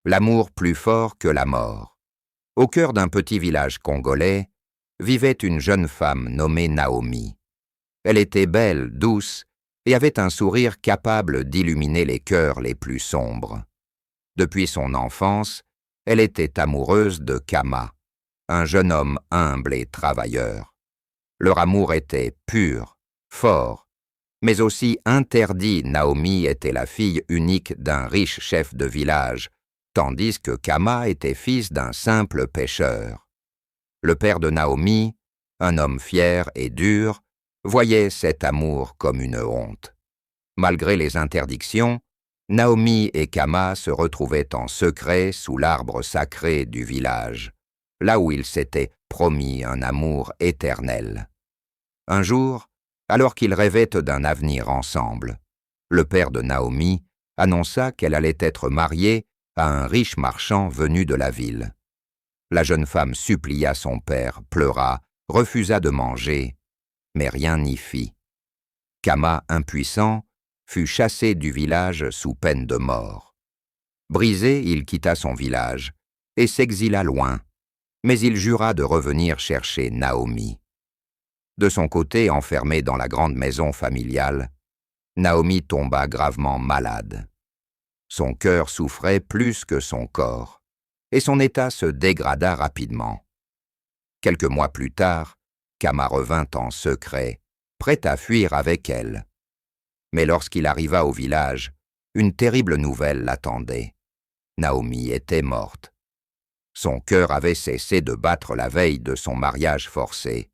l'amour plus fort que la mort. Au cœur d'un petit village congolais, vivait une jeune femme nommée Naomi. Elle était belle, douce, et avait un sourire capable d'illuminer les cœurs les plus sombres. Depuis son enfance, elle était amoureuse de Kama, un jeune homme humble et travailleur. Leur amour était pur, fort, mais aussi interdit. Naomi était la fille unique d'un riche chef de village, tandis que Kama était fils d'un simple pêcheur. Le père de Naomi, un homme fier et dur, voyait cet amour comme une honte. Malgré les interdictions, Naomi et Kama se retrouvaient en secret sous l'arbre sacré du village, là où ils s'étaient promis un amour éternel. Un jour, alors qu'ils rêvaient d'un avenir ensemble, le père de Naomi annonça qu'elle allait être mariée à un riche marchand venu de la ville. La jeune femme supplia son père, pleura, refusa de manger, mais rien n'y fit. Kama, impuissant, fut chassé du village sous peine de mort. Brisé, il quitta son village et s'exila loin, mais il jura de revenir chercher Naomi. De son côté, enfermée dans la grande maison familiale, Naomi tomba gravement malade. Son cœur souffrait plus que son corps, et son état se dégrada rapidement. Quelques mois plus tard, Kama revint en secret, prêt à fuir avec elle. Mais lorsqu'il arriva au village, une terrible nouvelle l'attendait. Naomi était morte. Son cœur avait cessé de battre la veille de son mariage forcé.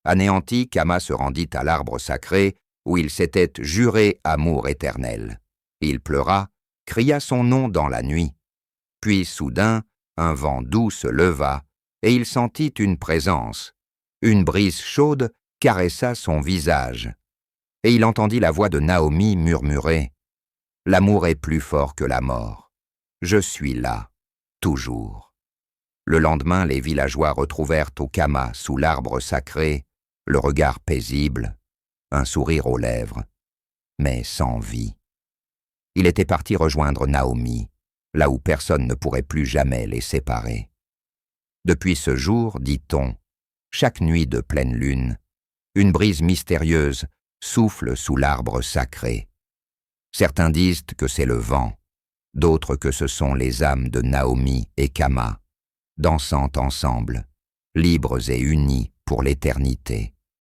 Anéanti, Kama se rendit à l'arbre sacré où il s'était juré amour éternel. Il pleura, cria son nom dans la nuit. Puis soudain, un vent doux se leva et il sentit une présence. Une brise chaude caressa son visage. Et il entendit la voix de Naomi murmurer « L'amour est plus fort que la mort. Je suis là, toujours. » Le lendemain, les villageois retrouvèrent au Kama, sous l'arbre sacré, le regard paisible, un sourire aux lèvres, mais sans vie. Il était parti rejoindre Naomi, là où personne ne pourrait plus jamais les séparer. Depuis ce jour, dit-on, chaque nuit de pleine lune, une brise mystérieuse souffle sous l'arbre sacré. Certains disent que c'est le vent, d'autres que ce sont les âmes de Naomi et Kama, dansant ensemble, libres et unis pour l'éternité.